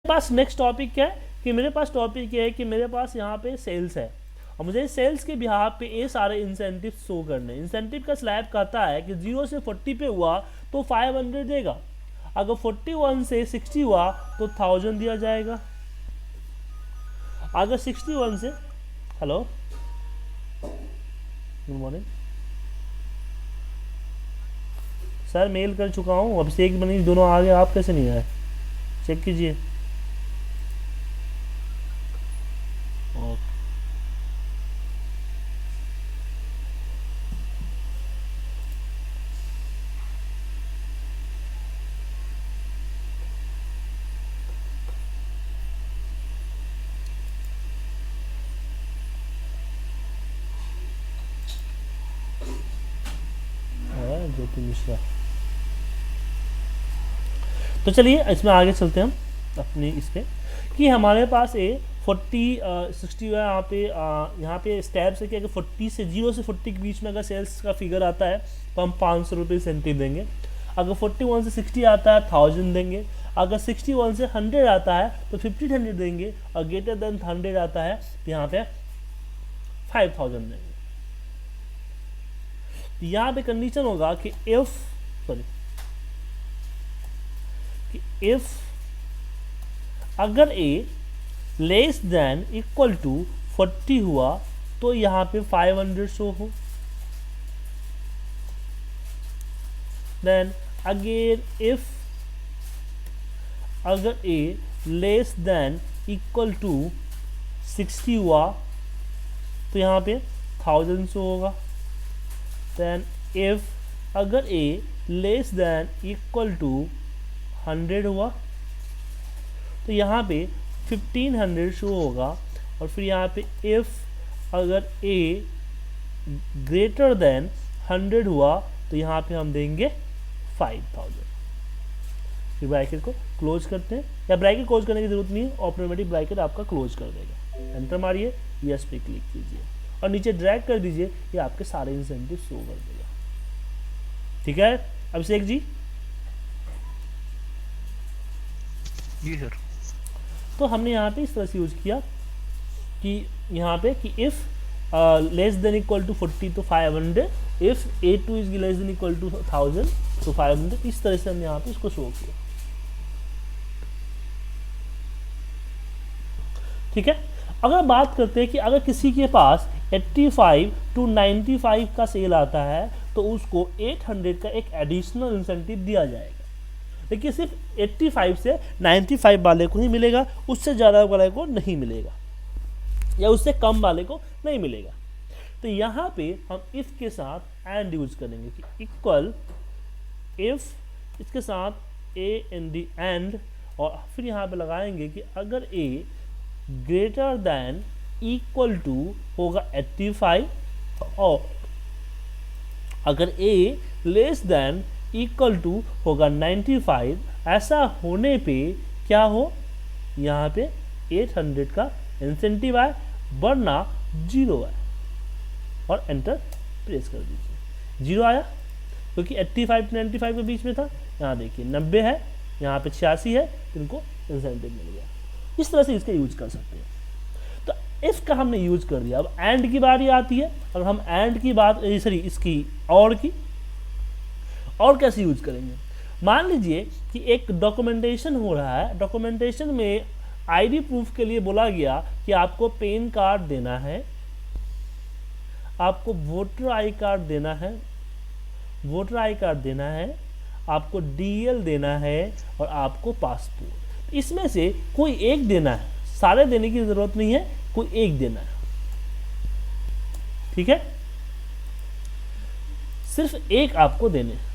पास next topic क्या है कि मेरे पास टॉपिक ये है कि मेरे पास यहाँ पे सेल्स है और मुझे सेल्स के बिहाफ पे ये सारे इंसेंटिव शो करने। इंसेंटिव का स्लैब कहता है कि 0 से 40 पे हुआ तो 500 देगा, अगर 41 से 60 हुआ तो 1000 दिया जाएगा, अगर 61 से hello good morning sir, mail कर चुका हूँ, अभिषेक मनीष दोनों आ गए, आप कैसे नहीं आए चेक कीजिए। ज्योति मिश्रा, तो चलिए इसमें आगे चलते हैं हम अपनी इस पे कि हमारे पास 60 यहाँ पे स्टेप्स है कि अगर 40 से 0 से 40 के बीच में अगर सेल्स का फिगर आता है तो हम 500 रुपये इंसेंटिव देंगे, अगर 41 से 60 आता है 1000 देंगे, अगर 61 से 100 आता है तो 1500 देंगे, और ग्रेटर देन 100 आता है तो यहाँ पे 5000 देंगे। यहाँ पे कंडीशन होगा कि इफ अगर ए लेस देन इक्वल टू 40 हुआ तो यहाँ पे 500 शो हो, देन अगेन इफ अगर ए लेस देन इक्वल टू 60 हुआ तो यहाँ पे 1000 शो होगा, देन इफ अगर ए लेस देन इक्वल टू 100 हुआ तो यहाँ पे 1500 शो होगा, और फिर यहाँ पे इफ अगर ए ग्रेटर देन 100 हुआ तो यहाँ पे हम देंगे 5000। फिर ब्रैकेट को क्लोज करते हैं, या ब्रैकेट क्लोज करने की जरूरत नहीं है, ऑटोमेटिक ब्रैकेट आपका क्लोज कर देगा। एंटर मारिए, यस पे क्लिक कीजिए और नीचे ड्रैग कर दीजिए, ये आपके सारे इंसेंटिव शो कर देगा। ठीक है अभिषेक जी? जी सर। तो हमने यहाँ पे इस तरह से यूज किया कि यहाँ पे कि if less than equal to 40 तो 500, if A2 is less than equal to 1000 तो 500, इस तरह से हमने यहाँ पे इसको शो किया। ठीक है, अगर बात करते हैं कि अगर किसी के पास 85 to 95 का सेल आता है तो उसको 800 का एक एडिशनल इंसेंटिव दिया जाएगा, लेकिन सिर्फ 85 से 95 वाले को ही मिलेगा, उससे ज़्यादा वाले को नहीं मिलेगा, या उससे कम वाले को नहीं मिलेगा। तो यहाँ पे हम इफ के साथ एंड यूज करेंगे कि इक्वल इफ इसके साथ ए एंड डी एंड, और फिर यहाँ पे लगाएंगे कि अगर ए ग्रेटर देन इक्वल टू होगा 85 और अगर ए लेस देन इक्वल टू होगा 95, ऐसा होने पे क्या हो, यहाँ पे 800 का इंसेंटिव आए वरना 0 आए, और एंटर प्रेस कर दीजिए। 0 आया क्योंकि 85 to 95 के बीच में था, यहाँ देखिए 90 है, यहाँ पे 86 है, इनको इंसेंटिव मिल गया। इस तरह से इसका यूज कर सकते हैं। तो इफ का हमने यूज कर दिया, अब एंड की बारी आती है, और हम एंड की बात सॉरी इसकी और कैसे यूज करेंगे। मान लीजिए कि एक डॉक्यूमेंटेशन हो रहा है, डॉक्यूमेंटेशन में आईडी प्रूफ के लिए बोला गया कि आपको पैन कार्ड देना है, आपको वोटर आई कार्ड देना है, आपको डीएल देना है, और आपको पासपोर्ट। इसमें से कोई एक देना है, सारे देने की जरूरत नहीं है, कोई एक देना है। ठीक है, सिर्फ एक आपको देने हैं।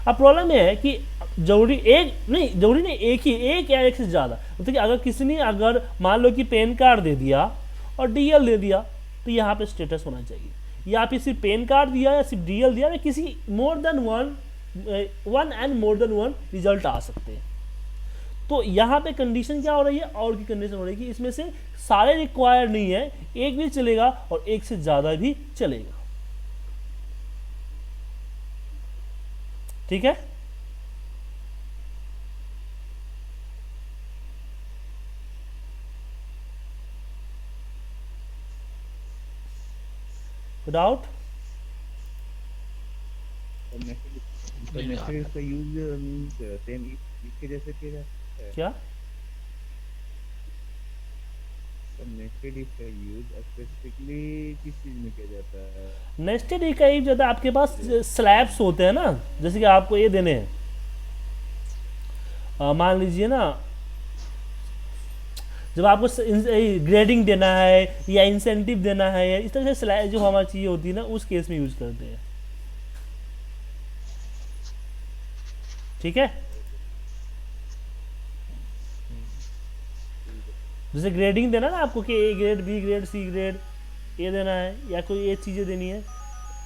अब प्रॉब्लम यह है कि जरूरी नहीं एक या एक से ज़्यादा, मतलब कि अगर किसी ने अगर मान लो कि पैन कार्ड दे दिया और डीएल दे दिया तो यहाँ पे स्टेटस होना चाहिए, या फिर सिर्फ पैन कार्ड दिया या सिर्फ डीएल दिया, या किसी मोर देन वन रिजल्ट आ सकते हैं। तो यहाँ पे कंडीशन क्या हो रही है, और की कंडीशन हो रही है कि इसमें से सारे रिक्वायर नहीं है, एक भी चलेगा और एक से ज़्यादा भी चलेगा। ठीक है। डाउट? नहीं नहीं, आ नेस्टेड गया। इफ का यूज मींस सेम इफ के जैसे किया जाता है। क्या? नेस्टेड इफ का यूज स्पेसिफिकली किस चीज में किया जाता है? नेस्टेड इफ का यूज ज़्यादा आपके पास स्लैब्स होते हैं ना, जैसे कि आपको ये देने हैं, मान लीजिए ना, जब आपको ग्रेडिंग देना है या इंसेंटिव देना है, या इस तरह से स्लैब जो हमारी चीज़ें होती है ना, उस केस में यूज करते हैं। ठीक है। जैसे ग्रेडिंग देना ना आपको कि A grade, B grade, C grade, ये देना है या कोई ये चीज़ें देनी है,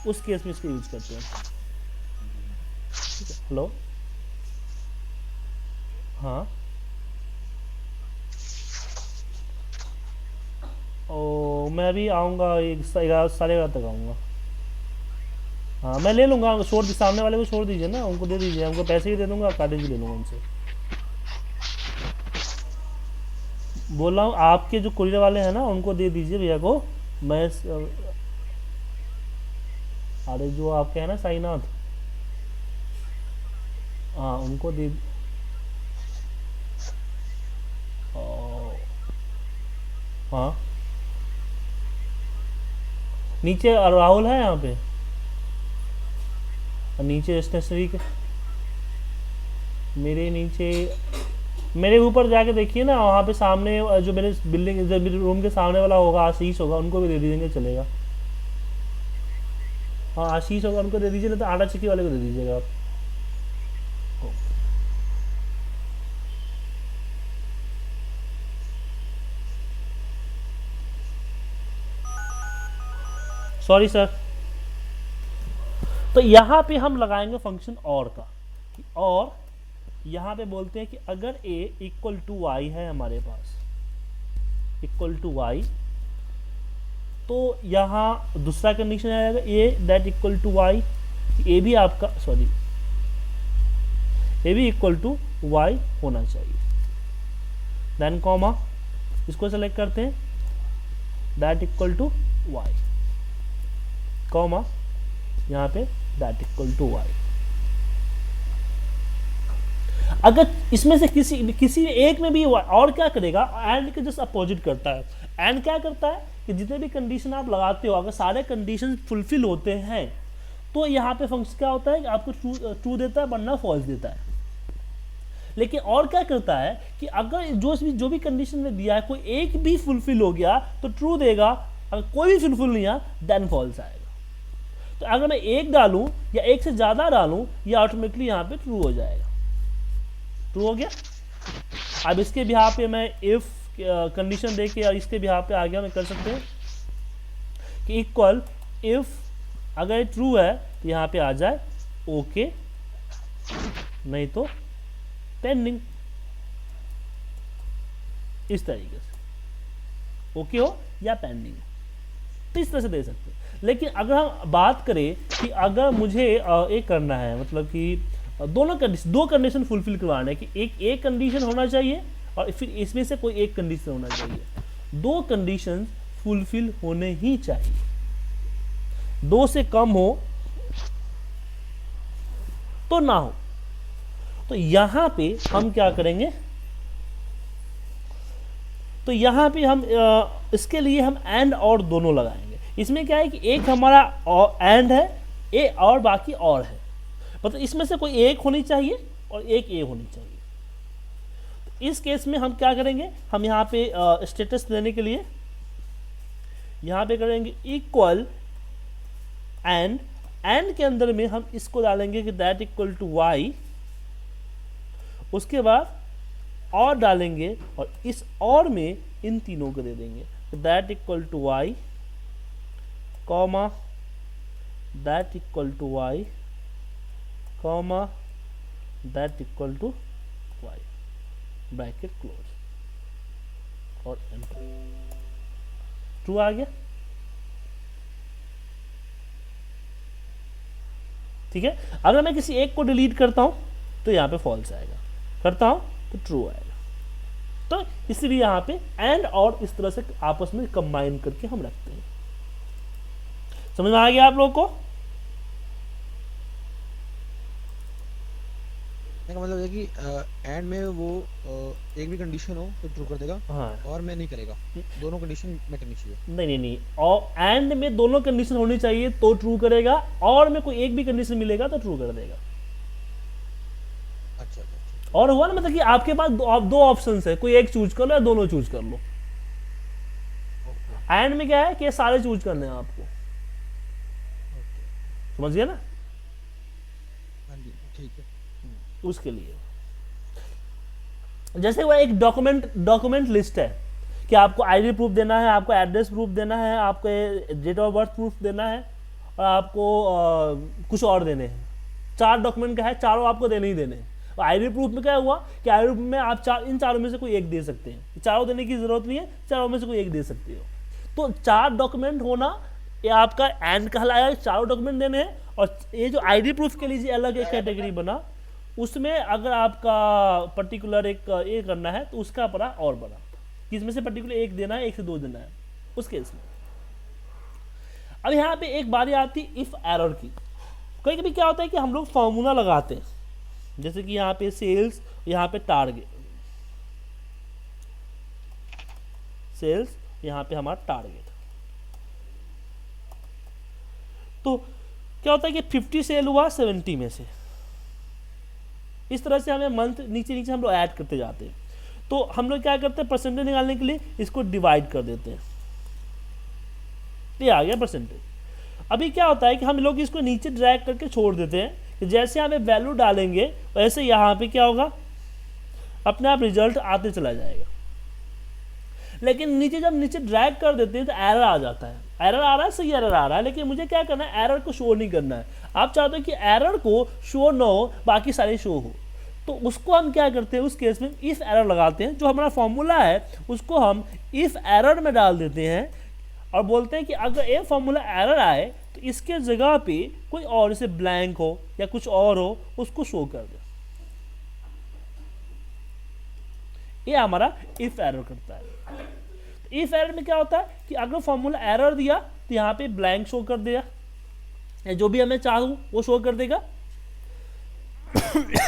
उस केस में इसका यूज करते हैं। हेलो, हाँ, ओ मैं अभी आऊँगा, 11 साढ़े 11 तक आऊँगा। हाँ मैं ले लूँगा, छोड़ सामने वाले को छोड़ दीजिए ना, उनको दे दीजिए, उनको पैसे ही दे दूँगा, कार्टेज भी ले लूँगा उनसे। बोल रहा हूँ आपके जो कुरियर वाले हैं ना, उनको दे दीजिए भैया को। मैं अरे जो आपके हैं ना साईनाथ, हाँ उनको दे। हाँ नीचे राहुल है यहाँ पे, और नीचे स्टेशनरी के मेरे नीचे, मेरे ऊपर जाके देखिए ना, वहाँ पे सामने जो मेरे बिल्डिंग, जो मेरे रूम के सामने वाला होगा, आशीष होगा, उनको भी दे दीजिएंगे चलेगा। हाँ आशीष होगा, उनको दे दीजिए, नहीं तो आटा चिक्की वाले को दे दीजिएगा आप। Sorry sir. तो यहाँ पे हम लगाएंगे फंक्शन और का, और यहाँ पे बोलते हैं कि अगर a इक्वल टू वाई है हमारे पास, इक्वल टू वाई, तो यहाँ दूसरा कंडीशन आएगा a that equal to Y, A भी आपका, सॉरी, ए भी इक्वल टू वाई होना चाहिए। देन कॉमा, इसको सेलेक्ट करते हैं, that equal to Y, comma, यहाँ पे दैट इक्वल टू वाई। अगर इसमें से किसी एक में भी और क्या करेगा, एंड के जस्ट अपोजिट करता है। एंड क्या करता है कि जितने भी कंडीशन आप लगाते हो, अगर सारे कंडीशन फुलफिल होते हैं, तो यहाँ पे फंक्शन क्या होता है कि आपको ट्रू देता है, वरना फॉल्स देता है। लेकिन और क्या करता है कि अगर जो भी कंडीशन में दिया है, कोई एक भी फुलफिल हो गया तो ट्रू देगा, अगर कोई भी फुलफिल नहीं आया देन फॉल्स आएगा। तो अगर मैं एक डालूं या एक से ज्यादा डालूं, ये ऑटोमेटिकली यहाँ पे ट्रू हो जाएगा। ट्रू हो गया। अब इसके बिहार पे मैं इफ कंडीशन दे के, और इसके बिहार पे आगे हम कर सकते हैं कि इक्वल इफ, अगर ट्रू है तो यहाँ पे आ जाए ओके, नहीं तो पेंडिंग, इस तरीके से ओके हो या पेंडिंग, तो इस तरह से दे सकते हैं। लेकिन अगर हम बात करें कि अगर मुझे एक करना है, मतलब कि दो कंडीशन फुलफिल करवाना है, कि एक कंडीशन होना चाहिए और फिर इसमें से कोई एक कंडीशन होना चाहिए। दो कंडीशन फुलफिल होने ही चाहिए, दो से कम हो तो ना हो। तो यहां पे हम क्या करेंगे, तो यहां पे हम इसके लिए हम एंड और दोनों लगाएंगे। इसमें क्या है कि एक हमारा एंड है, ए और बाकी और है, मतलब इसमें से कोई एक होनी चाहिए और एक ए होनी चाहिए। तो इस केस में हम क्या करेंगे, हम यहाँ पे स्टेटस देने के लिए यहाँ पे करेंगे इक्वल एंड, एंड के अंदर में हम इसको डालेंगे कि दैट इक्वल टू वाई, उसके बाद और डालेंगे, और इस और में इन तीनों को दे देंगे, that equal to Y, comma, that equal to Y, comma, that equal to Y, bracket close और एंटर। ट्रू आ गया। ठीक है। अगर मैं किसी एक को डिलीट करता हूँ तो यहाँ पे फॉल्स आएगा, करता हूँ तो ट्रू आएगा। तो इसलिए यहाँ पे एंड और इस तरह से आपस में कंबाइन करके हम रखते हैं। समझ में आ गया आप लोगों को? का मतलब है कि एंड में वो एक भी कंडीशन हो तो ट्रू कर देगा, हाँ, और में नहीं करेगा, दोनों कंडीशन में करनी चाहिए। नहीं, और एंड में दोनों कंडीशन होनी चाहिए तो ट्रू करेगा, और में कोई एक भी कंडीशन मिलेगा तो ट्रू कर देगा। अच्छा अच्छा अच्छा। और हुआ ना, मतलब कि आपके पास दो ऑप्शंस है, कोई एक चूज कर लो या दोनों चूज कर लो। ओके एंड में क्या है कि सारे चूज करने हैं आपको, ओके। समझ गया ना? हाँ जी ठीक है। उसके लिए जैसे वो एक डॉक्यूमेंट लिस्ट है कि आपको आईडी प्रूफ देना है, आपको एड्रेस प्रूफ देना है, आपको डेट ऑफ बर्थ प्रूफ देना है, और आपको कुछ और देने हैं। 4 डॉक्यूमेंट का है, चारों आपको देने ही देने हैं। और आईडी प्रूफ में क्या हुआ कि आईडी प्रूफ में आप इन चारों में से कोई एक दे सकते हैं, चारों देने की जरूरत नहीं है, चारों में से कोई एक दे सकते हो। तो 4 डॉक्यूमेंट होना ये आपका एंड कहलाया, चारों डॉक्यूमेंट देने हैं। और ये जो आईडी प्रूफ के लिए अलग एक कैटेगरी बना, उसमें अगर आपका पर्टिकुलर एक ये करना है तो उसका पड़ा और बड़ा, किसमें से पर्टिकुलर एक देना है, 1 से 2 देना है उस केस में। अब यहाँ पे एक बारी आती इफ एरर की। कभी कभी क्या होता है कि हम लोग फॉर्मूला लगाते हैं, जैसे कि यहाँ पे सेल्स, यहाँ पे टारगेट, सेल्स यहाँ पे हमारा टारगेट। तो क्या होता है कि 50 सेल हुआ 70 में से, इस तरह से हमें मंथ नीचे नीचे हम लोग ऐड करते जाते हैं। तो हम लोग क्या करते हैं, परसेंटेज निकालने के लिए इसको डिवाइड कर देते हैं, ये आ गया परसेंटेज। अभी क्या होता है कि हम लोग इसको नीचे ड्रैग करके छोड़ देते हैं कि जैसे हमें वैल्यू डालेंगे वैसे यहाँ पे क्या होगा, अपने आप रिजल्ट आते चला जाएगा। लेकिन नीचे जब नीचे ड्रैग कर देते हैं तो एरर आ जाता है, एरर आ रहा है, सही एरर आ रहा है, लेकिन मुझे क्या करना है, एरर को शो नहीं करना है। आप चाहते हो कि एरर को शो ना हो, बाकी सारे शो हो। तो उसको हम क्या करते हैं, उस केस में इफ एरर लगाते हैं। जो हमारा फॉर्मूला है उसको हम इफ एरर में डाल देते हैं और बोलते हैं कि अगर ये फॉर्मूला एरर आए तो इसके जगह पे कोई और, जैसे ब्लैंक हो या कुछ और हो, उसको शो कर दे। ये हमारा इफ एरर करता है। इफ एरर में क्या होता है कि अगर फॉर्मूला एरर दिया तो यहाँ पे ब्लैंक शो कर देगा, या जो भी हमें चाहूँ वो शो कर देगा।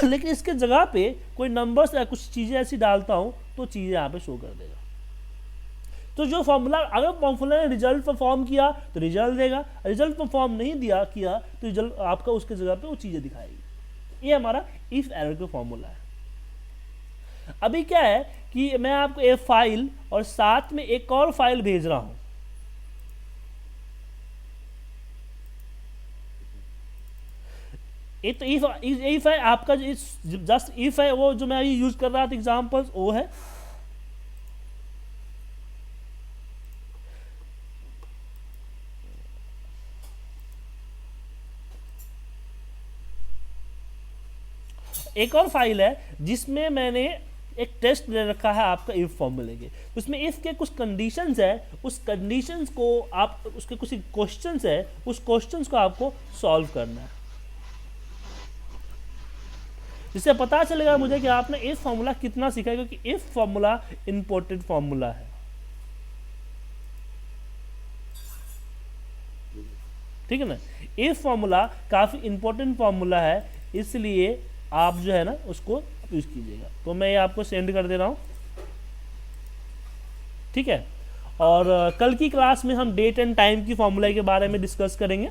लेकिन इसके जगह पे कोई नंबर्स या कुछ चीज़ें ऐसी डालता हूँ तो चीज़ें यहाँ पे शो कर देगा। तो जो फॉर्मूला, अगर फॉर्मूला ने रिजल्ट परफॉर्म किया तो रिजल्ट देगा, रिजल्ट परफॉर्म नहीं किया तो रिजल्ट आपका उसके जगह पे वो चीज़ें दिखाएगी। ये हमारा इफ एरर का फॉर्मूला है। अभी क्या है कि मैं आपको एक फाइल और साथ में एक और फाइल भेज रहा हूं। ये तो इफ है आपका, जस्ट इफ है वो जो मैं अभी यूज कर रहा था एग्जांपल्स, वो है। एक और फाइल है जिसमें मैंने एक टेस्ट ले रखा है आपका इफ फॉर्मूले के। उसमें इफ के कुछ कंडीशंस है, उस कंडीशंस को आप, उसके कुछ क्वेश्चंस है, उस क्वेश्चंस को आपको सॉल्व करना है। जिससे पता चलेगा मुझे कि आपने इफ फॉर्मूला कितना सीखा है, क्योंकि इफ फॉर्मूला इंपॉर्टेंट फॉर्मूला है। ठीक है ना, इफ फॉर्मूला काफी इंपॉर्टेंट फॉर्मूला है, इसलिए आप जो है ना उसको यूज कीजिएगा। तो मैं ये आपको सेंड कर दे रहा हूँ, ठीक है। और कल की क्लास में हम डेट एंड टाइम की फॉर्मूला के बारे में डिस्कस करेंगे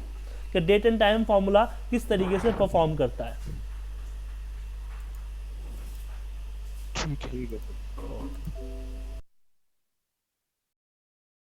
कि डेट एंड टाइम फॉर्मूला किस तरीके से परफॉर्म करता है। ठीक है।